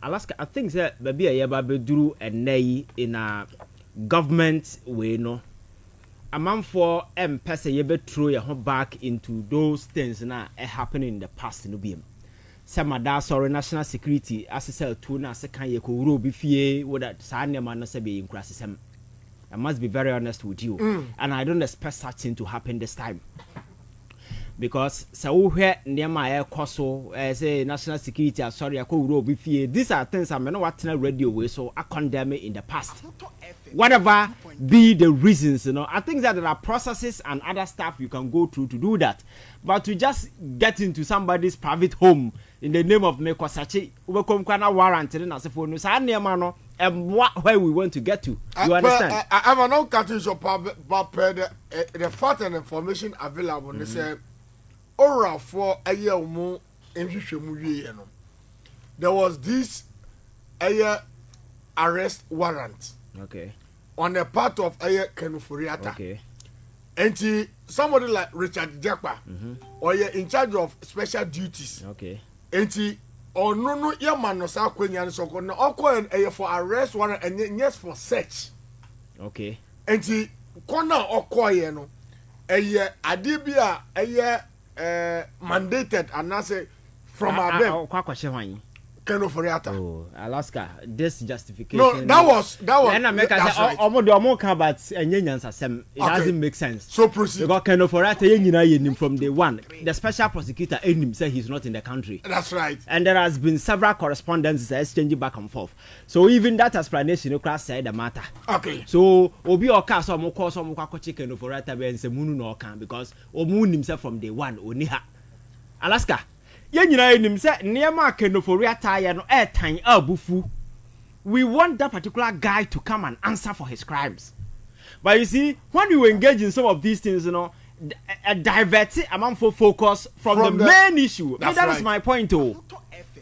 Alaska, I think that maybe a yeba drew a nay in a government way, no. A man for person you throw your back into those things now happening in the past in the some of that sorry national security as I said to na second ye ko be fie what that sanya man say be in crisis. I must be very honest with you, and I don't expect such thing to happen this time. Because so here near my coso say national security sorry I ko be fie. These are things I'm not watching radio way, so I condemn it in the past. Whatever be the reasons, you know, I think that there are processes and other stuff you can go through to do that. But to just get into somebody's private home in the name of Mekosachi, we come kana warrant and as if we know and where we want to get to. You understand? I'm not cutting so but the fact and information available. They say, "Ora for a year more in there was this a year arrest warrant." Okay. On the part of Ofori Attah. Okay. And somebody like Richard Jakpa, or in charge of special duties. Okay. And or no yaman no sa kwenyan so ko no for arrest warrant and yes for search. Okay. And kona okoye no adibia mandated and I say from abem. Ofori Attah. Oh, Alaska, this justification. No, that was. And America said, but it doesn't make sense. So proceed. Because Ofori Attah from day one, the special prosecutor said he's not in the country. That's right. And there has been several correspondences exchanging back and forth. So even that explanation, class said the matter. Okay. So Obi Oka so mo call some chicken Ofori Attah and say munu no can because Omun himself from day one oniha. Alaska. Yenina enim se niema Ofori Attah ya no airtime abufu. We want that particular guy to come and answer for his crimes. But you see, when you engage in some of these things, you know, divert amount for focus from the main issue. That right. Is my point too.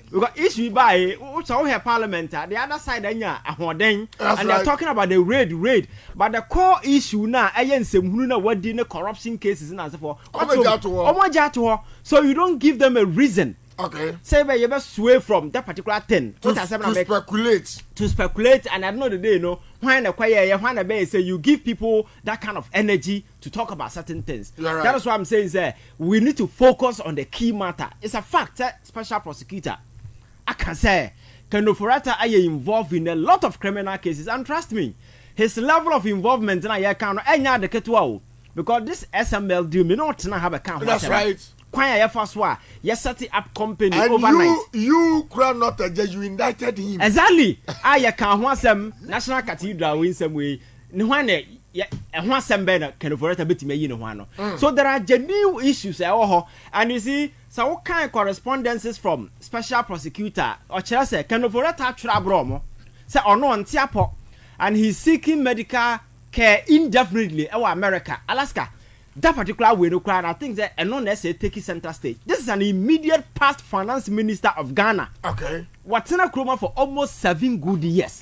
Because issue by which our parliament, the other side and they're talking about the raid. But the core issue now, what did corruption cases and so forth. So you don't give them a reason. Okay. Say by you best sway from that particular thing. To speculate, and at the end of the day, you know, when say you give people that kind of energy to talk about certain things. Right. That is what I'm saying. Say we need to focus on the key matter. It's a fact. Special prosecutor, I can say, Ofori Attah are involved in a lot of criminal cases, and trust me, his level of involvement in a count because this SML deal may not have a count. That's right. Kwaya first one, you set up company and overnight. You crown not a judge, you indicted him. Exactly. I can want some national cathedral in some way. No one want some better can afford a bit me in one. So there are genuine issues and you see, so what kind of correspondences from special prosecutor or Chelsea can Ofori Attah Trabromo say or no on Tiapo and he's seeking medical care indefinitely in America, Alaska. That particular way no crowd, I think that and non say take center stage. This is an immediate past finance minister of Ghana. Okay. What's in a chroma for almost 7 good years.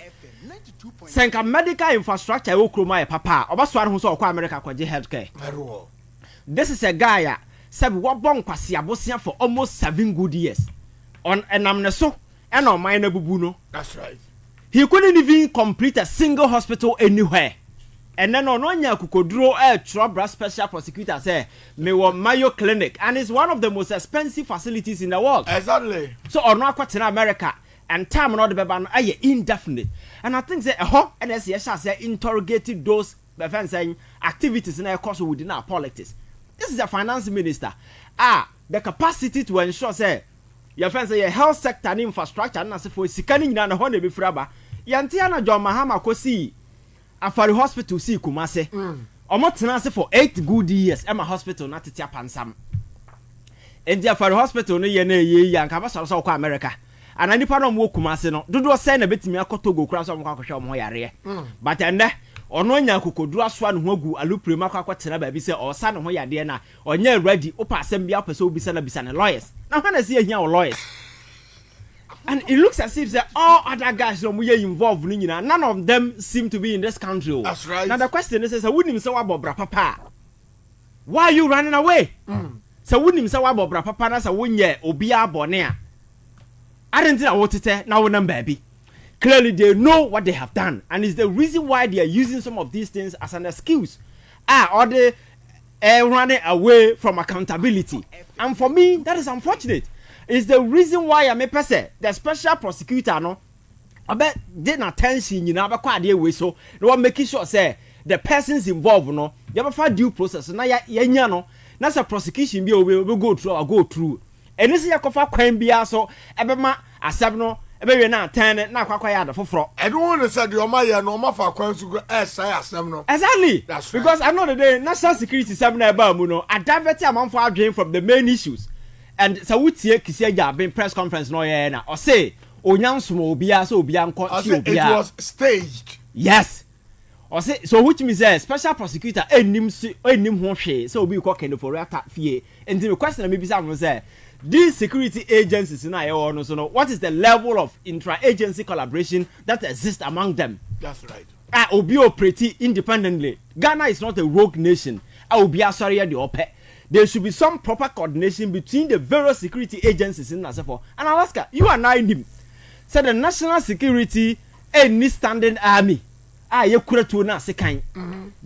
Senka medical infrastructure will chroma papa. Obaswan who saw America kwa healthcare. Very well. This is a guy said what bon kwasi abosia for almost 7 good years. On enamneso and on minor bubuno. That's right. He couldn't even complete a single hospital anywhere. And then on Onya Kukodro Trobra special prosecutor say me want Mayo Clinic and it's one of the most expensive facilities in the world. Exactly. So on in America and time not the baby are indefinite. And I think that and as yes say interrogated those saying activities in our course within our politics. This is a finance minister. The capacity to ensure say your friends say health sector and infrastructure and as for scanning na honey be fraba. Yantiana John Mahama Kosi Ofori hospital see Kumase. Omo tenase for 8 good years. Emma hospital na titia pansam. And the Ofori hospital no ye na ye yanka so kwa America. And anipa no mo Kumase no. Dodo say na betimi akoto go kura so mo kwa hwe mo yare. But ende ono nya kokoduru aso an ho agu aluprema kwa kwatena ba bi se o sa no ho yade na onya ready opa asem bia pese obi na bisa na lawyers. Na hwana se ehia o lawyers. And it looks as if all other guys who are involved, none of them seem to be in this country. That's right. Now the question is, I wouldn't say about Papa. Why are you running away? So wouldn't say about Papa as a winner, Obia Bonea. I didn't think I wanted to now them baby. Clearly they know what they have done, and it's the reason why they are using some of these things as an excuse. Or they running away from accountability. And for me, that is unfortunate. It's the reason why I may say the special prosecutor no. I bet they not attention, you know, but quite way so they want making sure say the persons involved no, you have a due process. Now ya no, that's a prosecution be will go through or go through. And this is a cover crime be also ebema asabno ebe na 10 na kwakwa ya for fro. Everyone said your my no ma for kwan to go asem no. Exactly. That's right. Because I know the national security seminar about mu no, I divert amount for drain from the main issues. And so we tie Kissi Adjabeng press conference no ya na or say onyansum obia so obia nko chi obia. It was staged. Yes. Or say so which means special prosecutor enim ho hwe so obi ko Ofori Attah fie. And the question maybe say these security agencies now no so no what is the level of intra-agency collaboration that exists among them? That's right. Obi operate independently. Ghana is not a rogue nation. Obi sorry the ope. There should be some proper coordination between the various security agencies in Nasefo. And Alaska, you are now in him. So the national security any standing army. The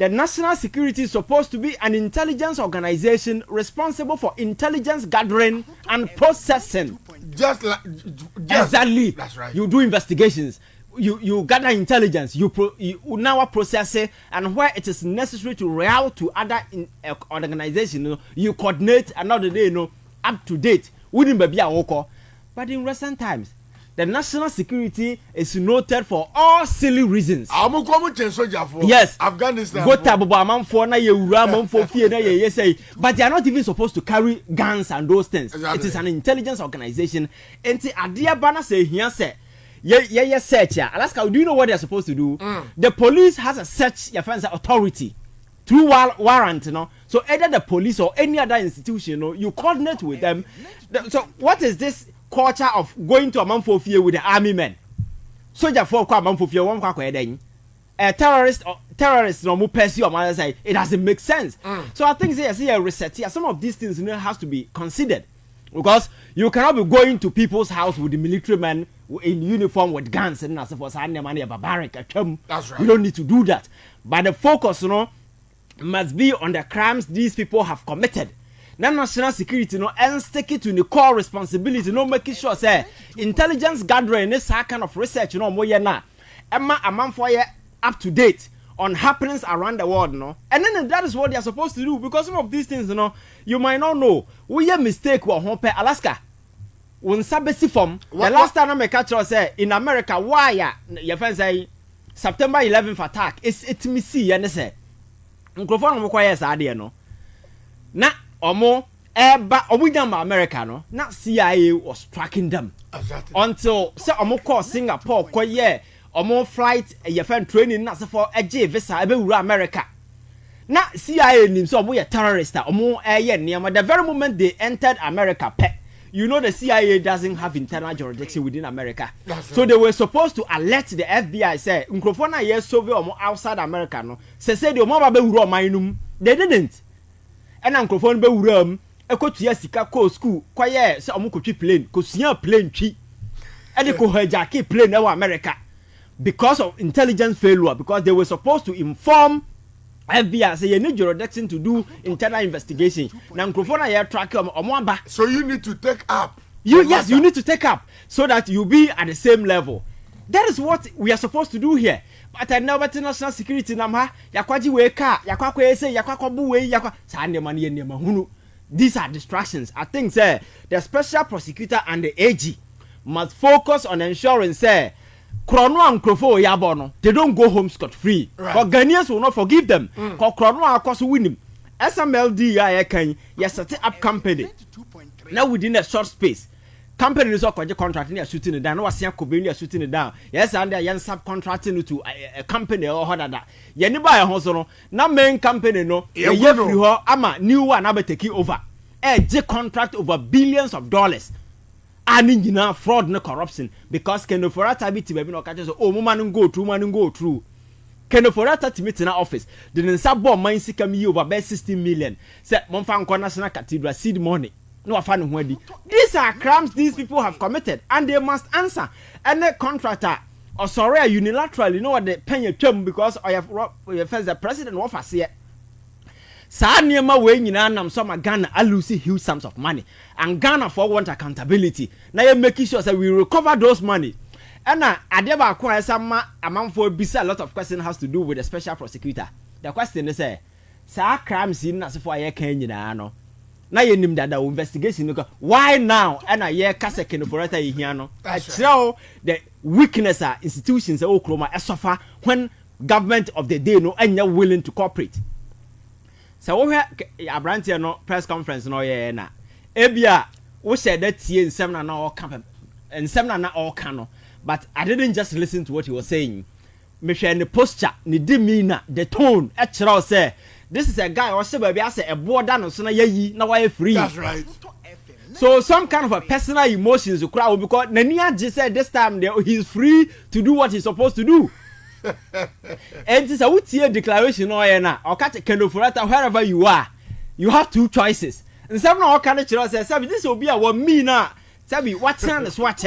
national security is supposed to be an intelligence organization responsible for intelligence gathering and processing. Just like exactly. That's right. You do investigations. You gather intelligence. You now process it, and where it is necessary to route to other organizations, you coordinate another day, up to date. Wouldn't be a walker. But in recent times, the national security is noted for all silly reasons. Yes, Afghanistan. But they are not even supposed to carry guns and those things. Exactly. It is an intelligence organization. And the idea banner say here say, yeah, search. Alaska, do you know what they are supposed to do? The police has a search authority through warrant, So either the police or any other institution, you coordinate with them. So what is this culture of going to a man for fear with the army men? Soldier for a man for fear, one terrorist no more pursue on my side. It doesn't make sense. So I think I see a reset here. Some of these things has to be considered, because you cannot be going to people's house with the military men in uniform with guns and as for signing money barbaric. That's right. You don't need to do that. But the focus, must be on the crimes these people have committed. National security and stick it to the core responsibility, making sure say intelligence gathering this kind of research more na Emma a month for up to date on happenings around the world, and then that is what they are supposed to do, because some of these things you might not know. We a mistake wa hompe Alaska when sabesi form the last time I catch us say in America why your friends say September 11th attack it me see and say microphone mo kwaya sa ade na omo eba omunyama America na CIA was tracking them. Exactly. Until say omo call Singapore koye omo flight your friend training na for eje visa ebe wura America na CIA nim so omo ye terrorist omo niam the very moment they entered America the CIA doesn't have internal jurisdiction within America. So they were supposed to alert the FBI say microphone na ye survey omo outside America say the omo ba be wura omanum. They didn't. And microphone be wura ekotua sika ko school kwaye say omo kotwi plane ko sua plane twi e de ko hijack plane na America because of intelligence failure, because they were supposed to inform FBI say you need jurisdiction to do internal investigation. Now microphone na track omo. So you need to take up. You need to take up so that you be at the same level. That is what we are supposed to do here. But I never national security namha yakwaji we car yakwakwa say yakwakobu we yakwa sa ndema ne ndema hunu. These are distractions. I think say the special prosecutor and the AG must focus on ensuring say Krono and Krofo Yabono, they don't go home scot free. Right. But Ghanaians will not forgive them. Because Krono are cost winning. SMLD I can set up company. Now within a short space. Company is all contract near shooting it down. No was Kobe shooting it down. Yes, and they are subcontracting to a company or that. Yaniba Hosono, now main company ama new one never take it over. A contract over billions of dollars. And fraud and corruption, because Ofori Attah be to no catch oh man go through Ofori Attah to meet in our office. Didn't sub bomb mine come you over 16 million. Said Monfan National Cathedral seed money. no afano hwadi. These are crimes these people have committed and they must answer. And the contractor or sorry unilaterally know what the penny term because I have first the president of us here. Sa niema we nyina nam so ma Ghana a lose huge sums of money and Ghana for want accountability. Now you making sure that we recover those money. And ade ba ko esama amanfo bisa a lot of questions has to do with the special prosecutor. The question is sa crimes in as for aye kan nyina no. Na ye nim dada investigation no why now and aye kase kenoforata ye hia no. Show the weakness institutions o kroma e suffer when government of the day no anya willing to cooperate. So we abrantie no press conference no ye na ebia wo said that tie nsem na all camp nsem na all can no but I didn't just listen to what he was saying. Me hwe ne posture ne demeanor the tone e kire say this is a guy or say baby as a border no so na yayi na why free. That's right. So some kind of a personal emotions crowd because Nania just said this time he's free to do what he's supposed to do. And it's a would declaration or na or catch a Kenoforata wherever you are. You have two choices. And some now kind of children say, this will be our me now. Sabi, what's on the swatch?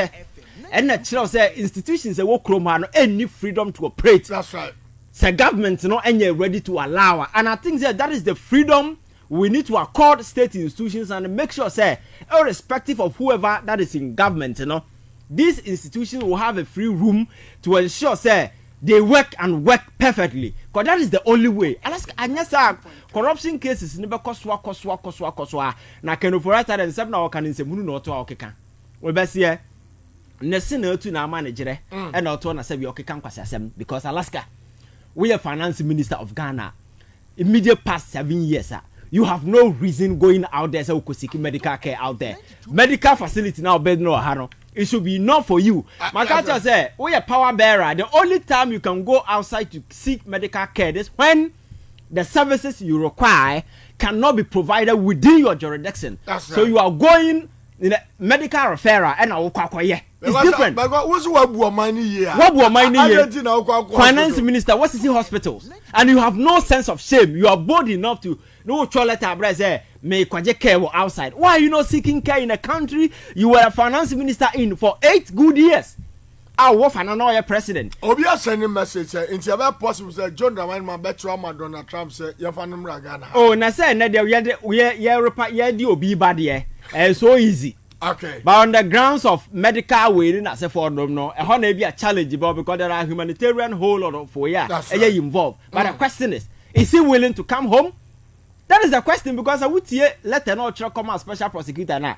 And the children say institutions a work room any freedom to operate. That's right. Say government no any ready to allow. And I think that is the freedom we need to accord state institutions and make sure say irrespective of whoever that is in government, these institutions will have a free room to ensure say they work and work perfectly. Because that is the only way. Alaska, corruption cases never koswa. Na Kenoforata and seven hour can in Semunu no to okeka. We best here. Nesina to na manager and not to na sebi okekan kwasasem because Alaska, we are finance minister of Ghana. Immediate past 7 years, you have no reason going out there so we could seek medical care out there. Medical facility now bed no hano. It should be enough for you. My culture say, we are power bearer. The only time you can go outside to seek medical care is when the services you require cannot be provided within your jurisdiction. That's right. So you are going in a medical referral and it's different. What's what money here? Finance minister, what's the hospitals? And you have no sense of shame. You are bold enough to no toilet say may kwaje care outside. Why are you not seeking care in a country you were a finance minister in for 8 good years? Our another president. Obia sending message into about possible say John Dramani man better Donald Trump say you fanum Ghana. Oh, na say na there we di obi bad here. So easy. Okay. But on the grounds of medical waiting as a for no, a be a challenge because there are humanitarian whole lot of for involved. But the question is he willing to come home? That is the question because I would see let no come as special prosecutor now.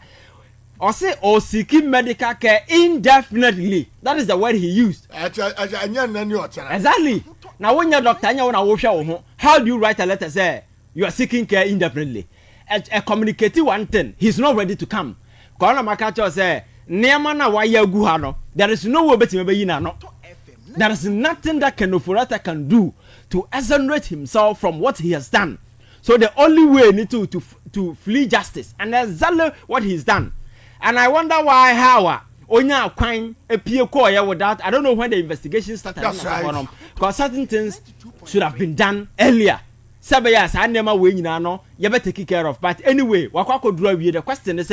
Or say or seeking medical care indefinitely. That is the word he used. Exactly. Now when your doctor how do you write a letter say you are seeking care indefinitely? A communicative one thing, he's not ready to come. Corona Makacho say, Neamana waya guhano. There is no way better no. There is nothing that Kenoforata can do to exonerate himself from what he has done. So the only way need to flee justice, and that's exactly what he's done. And I wonder why how Onya Quine appear core without I don't know when the investigation started. That's right. Because certain things should have been done earlier. Sabayas I never win no, you better take care of. But anyway, Wakako draw the question is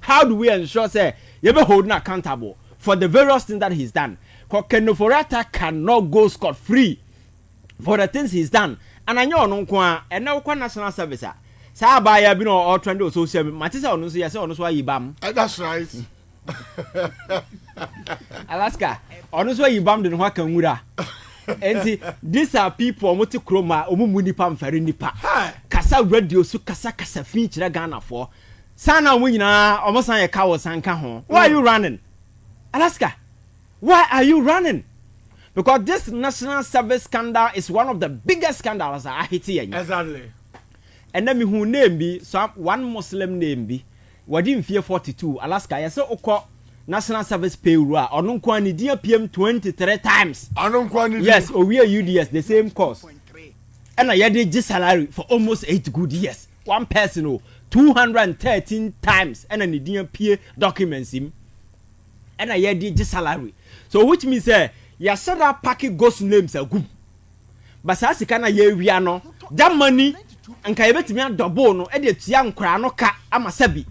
how do we ensure say you be holding accountable for the various things that he's done? Because Kenoforata cannot go scot free for the things he's done. And I know no kwa and now kwa national service. Sa ba ya bi no all trend social matisa onu so yase onu so ayibam. That's right. Alaska onu so ayibam de no hwa kan wura. And these are people moti kroma omumu nipa mfari nipa. Kasa radio so kasa fi kire Ghana for. Sana omu nyina omosan ye ka wo sanka ho. Why are you running? Alaska. Why are you running? Because this national service scandal is one of the biggest scandals I hit here. Exactly. And then me who name be so one Muslim name be within fear 42 Alaska. Yes, so oko national service pay rua onu kwa ni dia PM 23 times. Onu kwa ni. Yes, or we are UDS the same course. And I had a salary for almost 8 good years. One person 213 times and an dia PA documents him. And I had a salary. So which means ya said that packet ghost names are good. But as kana ye we are no that money and ka yebetimi double no e de tia nkra no ka amasabi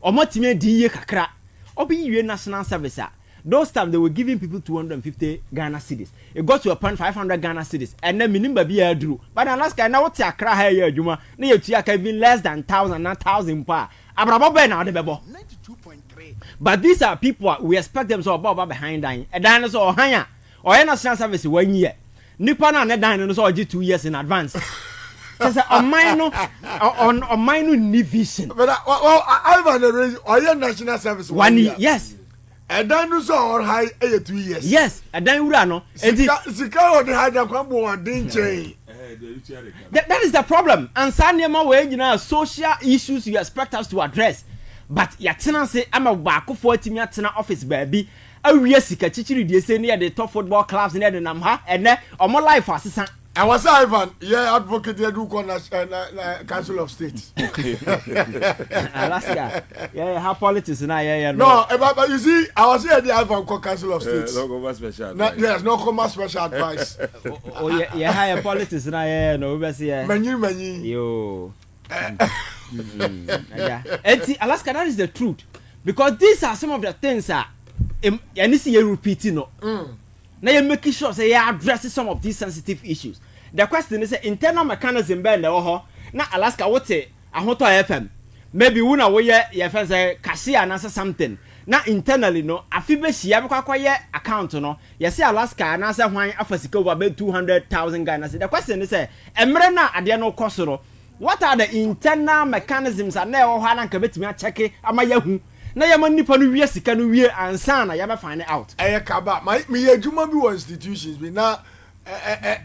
Omotime di ye kakra. Obi you national service. Those times they were giving people 250 Ghana cedis. It got to a point 500 Ghana cedis. And then minimum be a drew. But Alaska now what's a cry here, Juma? Near to even less than 1,000, not 1,000 per. Abrabo now the bebo. 92.3. But these are people we expect them so above behind dying. A dinosaur or higher. Or a national service 1 year. Nippon and a dinosaur 2 years in advance. There's a minor on minor division. But I've arranged or your national service 1 year. Yes. A dinosaur high 2 years. Yes, a dinosaur. Sika the high that come on didn't change. That is the problem. And Sanyama way, you know, social issues you expect us to address. But Yatina say, I'm a Baku 40 Yatina office, baby. A real Sika Chichi, they say near the top football clubs near the Namha, and then or more life assistant. I was Ivan, yeah, advocate the Council of State. Alaska, yeah, how politics and I, no, but you see, I was here the Ivan Council of State. No commerce special. Yes, no commerce special advice. Oh, yeah, higher politics and I, no, many. Yo. Yeah. And see, Alaska, that is the truth. Because these are some of the things that, and this is repeating, no. Now you're making sure say you address some of these sensitive issues. The question is internal mechanism bend the now Alaska what say I want to FM. Maybe we na we your friend say cashier and answer something. Now internally no afibe shia be kwakwaye account no. You say Alaska and answer why afasika over 200,000 Ghana. The question is emre na ade no cost no. What are the internal mechanisms and na ho na nka betimi a check ama yahu. Na yama nipa no wie sika no wie ansa na yama find out. Kaba me adwuma bi institutions bi na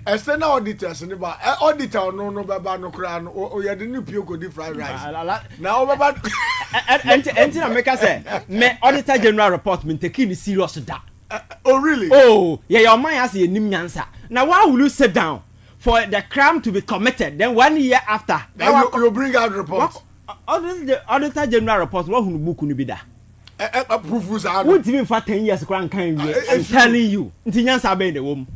external auditors ni ba auditor no baba no kra no o ye de ni pio go di fried rice. Na o baba enti na make say me auditor general report me take ni serious da. Oh really? Oh, yeah, your mind has a nim nyansa. Now why will you sit down for the crime to be committed then 1 year after? You bring out report. Auditor general report what who book no be da. Proof are what even for 10 years kran kan we. I'm telling you. Nti nyansa be in the womb.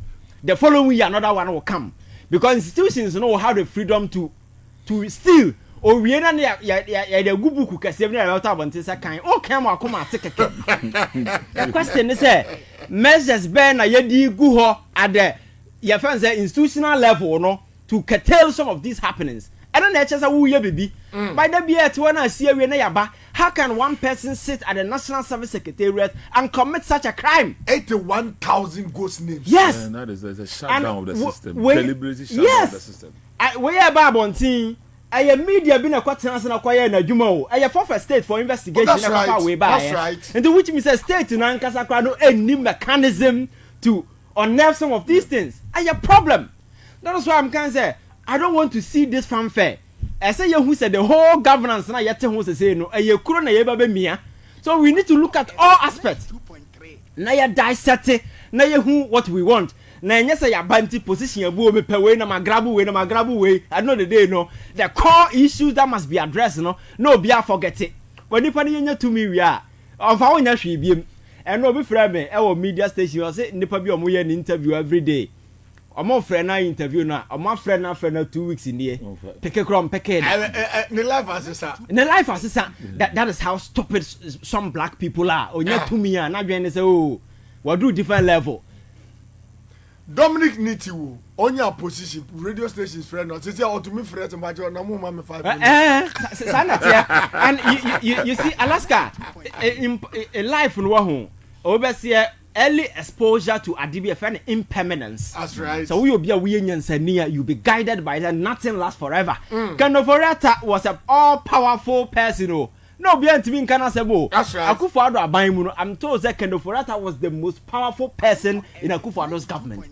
The following year another one will come because institutions know how the freedom to steal or we na ya the good book kase na about abonte say kan o kan ma akoma atekeke. The question is measures be na yedi gu ho at the your friends institutional level no to curtail some of these happenings. I don't know say wo ye baby by the be at one see we na yaba. How can one person sit at the National Service Secretariat and commit such a crime? 81,000 ghost names. Yes. And that is a shutdown of the system. Deliberately shutdown of the system. We are Babontin. I media been a quarter and acquire na Jumo. I have offered state for investigation. That's right. That's right. And to which means a state to Nankasa no any mechanism to unnerve some of these things. I have a problem. That is why I'm kind of say I don't want to see this fanfare. I say you who said the whole governance na yete who say no e kuro na yeba be mia. So we need to look at all aspects. Na ya dissect na ye who what we want. Na nya say ya banti position abu o me pe we na magrabu we. I know the day no the core issues that must be addressed no be forget it. When nipa ni nya to me we are of how nya hwe biem. And no be frame me e wo media station o say nipa bi o mo ye an interview every day. Omo friend na interview na omo friend na 2 weeks in here peke krom peke the life assistant that is how stupid some black people are onya to me na dwen say oh we do different level. Dominic Nitiwo onya position radio stations friend no say to me friend to majo na mo ma me 5 minutes and you see Alaska in life no ho obese early exposure to ADBFN impermanence. That's right. So we will be a nyansania. You'll be guided by that. Nothing lasts forever. Ofori Attah was an all-powerful person. No, be to me Kanasebo. That's right. Akufo-Addo Abayimu. I'm told that Ofori Attah was the most powerful person in Akufo-Addo's government.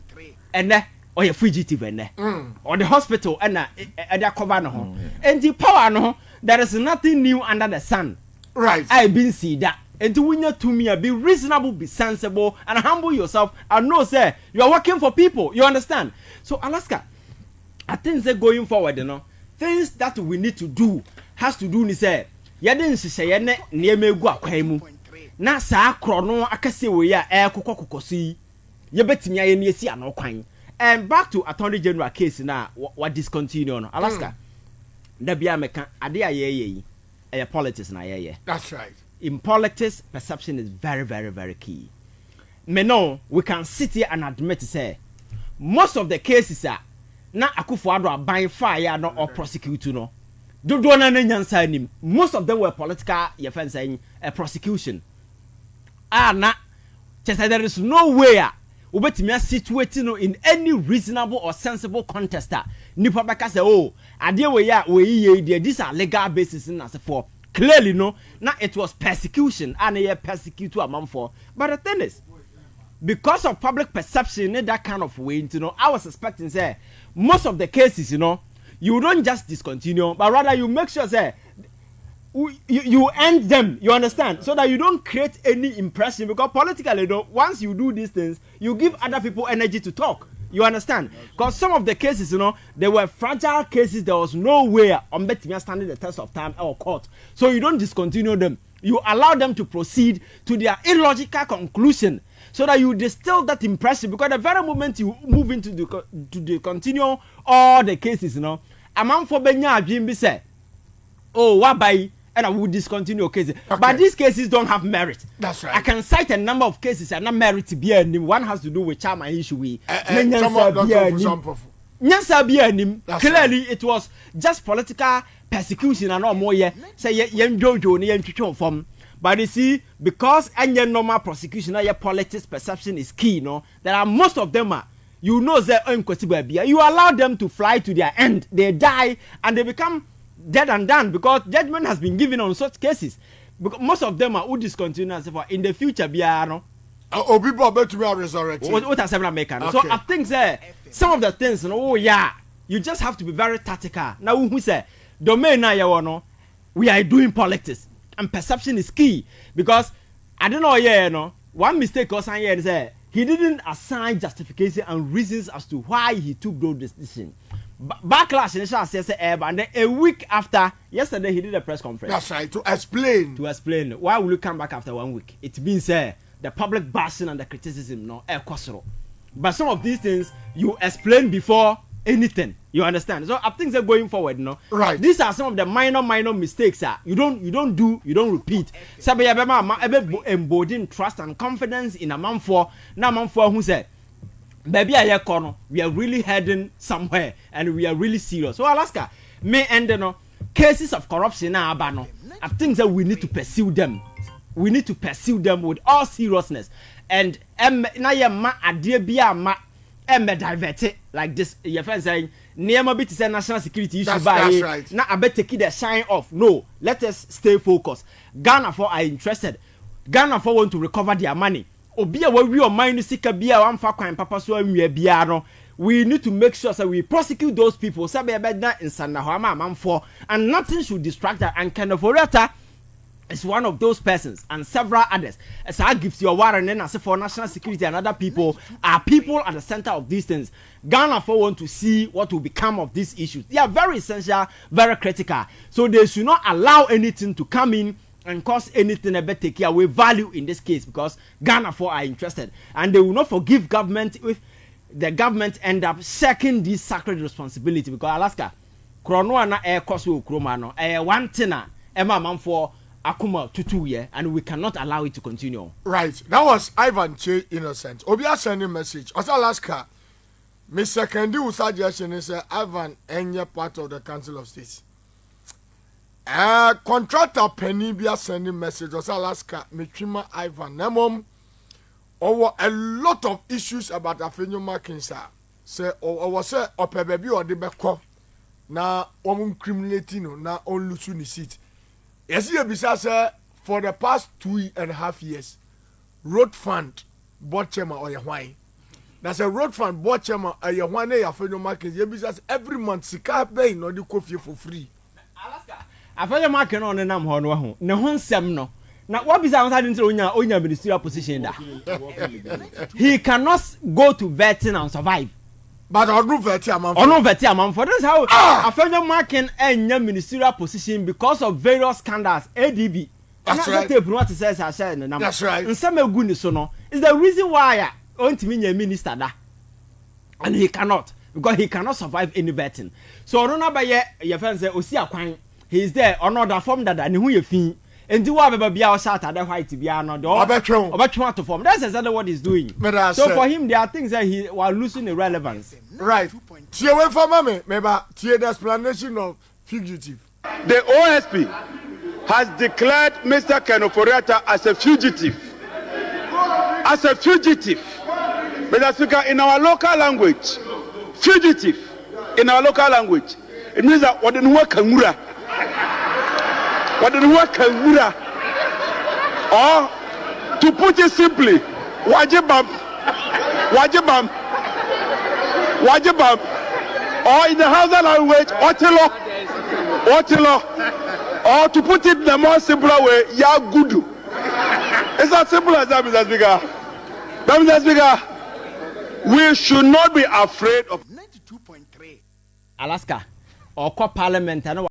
And or a fugitive or the hospital and their cover no. And the power no. There is nothing new under the sun. Right. I've been see that. And to win to me, be reasonable, be sensible, and humble yourself. And know, sir, you are working for people. You understand? So, Alaska, I think that going forward, things that we need to do has to do, say, you didn't say, near me go a na sa chrono, I can say we are air cocosi. You bet me, I see no crime. And back to Attorney General case now, what discontinue, Alaska. The Biameca, Adia ye. politics na yeah. That's right. In politics, perception is very, very, very key. Me know we can sit here and admit say most of the cases are na Akufo-Addo buying fire no or prosecute no. Do na nyansa nim. Most of them were political saying a prosecution. Na there is no way ubetimi situate no in any reasonable or sensible contest. Nipa beka say oh ade we these are legal basis na say for clearly no now it was persecution and a persecute a man for. But the thing is, because of public perception in that kind of way, you know, I was suspecting say most of the cases, you know, you don't just discontinue, but rather you make sure say you end them, you understand, so that you don't create any impression, because politically, you know, once you do these things, you give other people energy to talk. You understand? Because some of the cases, you know, they were fragile cases. There was no way on betting standing the test of time or court. So you don't discontinue them. You allow them to proceed to their illogical conclusion, so that you distill that impression. Because the very moment you move into the continue all the cases, you know, a man for Benya Jimby say, oh, what by? And I will discontinue cases. Okay. But these cases don't have merit. That's right. I can cite a number of cases and not merit to be a name. One has to do with charm and issue. Clearly, it was just political persecution and all more. Say, yen from. But you see, because any normal prosecution, your politics perception is key. No, there are most of them are. You know, you allow them to fly to their end. They die and they become dead and done, because judgment has been given on such cases. Because most of them are who discontinue and so forth. In the future, people about to be resurrected. What are seven American? So I think some of the things, oh yeah, you just have to be very tactical. Now who say domain now we are doing politics and perception is key, because I don't know, yeah, one mistake or something is he didn't assign justification and reasons as to why he took those decisions. Backlash in says and then a week after yesterday he did a press conference. That's right, to explain why will you come back after 1 week. It means the public bashing and the criticism but some of these things you explain before anything, you understand. So I think they're going forward, right. These are some of the minor mistakes you don't repeat. Embodying trust and confidence in a man for who said baby, we are really heading somewhere and we are really serious. So Alaska may end cases of corruption now, I think that we need to pursue them. We need to pursue them with all seriousness. And now you ma adie bia ma divert it like this. Your friend saying near bit is a national security issue by right. Now I bet take the shine off. No, let us stay focused. Ghana for are interested. Ghana for want to recover their money. Obia we your mind sika bia wan fa kwan papa so anwie bia no, we need to make sure that we prosecute those people say be na insana ho amamfo, and nothing should distract her. And Ofori Attah is one of those persons, and several others. As I gives your warrant and as for national security and other people are people at the center of these things. Ghana for want to see what will become of these issues. They are very essential, very critical. So they should not allow anything to come in and cause anything about take away value in this case, because Ghana for are interested, and they will not forgive government if the government end up shirking this sacred responsibility. Because Alaska, Krono na air cost Kromano, one tina, Emma man for Akuma to 2 years, and we cannot allow it to continue. Right, that was Ivan Kyei innocent. Obia sending message. As Alaska, Mr. Kendi suggestion is Ivan any part of the Council of States. Contractor Penny be sending message was Alaska Mitrima Ivan Nemom over a lot of issues about Afenyo Makinsa. Say or say baby or the beko na criminating na on Lusuni seat. Yes, you say for the past 2.5 years, road fund bought chema or wine. That's a road fund bought chema or your one Afenyo Makinsa. Every month Sika pay no the coffee for free. Alaska. After marking on the name Honor, no one sem no. Now, what is outside into onya ministerial position that he cannot go to vetting and survive. But I'll do vetting for this how after marking any ministerial position because of various scandals. ADB. That's right. That's right. And some goodness so no is the reason why I want to mean a minister that, and he cannot, because he cannot survive any vetting. So I don't know by your friends say Osia Kwan. he is there or not that form that and who you fee. And do whatever be our shot at the white to be no door. About to form. That's exactly what he's doing. So for him, there are things that he while losing the relevance. Right. Tear away from mommy, maybe tear the explanation of fugitive. The OSP has declared Mr. Ofori Attah as a fugitive. As a fugitive. Mr. Speaker, in our local language, fugitive, in our local language, it means that what didn't work Kamura. What didn't work Kamura. Or, to put it simply, Wajibam. Wajibam. Wajibam. Or in the Hausa language, Otilo. Otilo. Or to put it in a more simpler way, Yagudu. It's as simple as that, Mr. Speaker. Mr. Speaker, we should not be afraid of 92.3. Alaska or Parliament.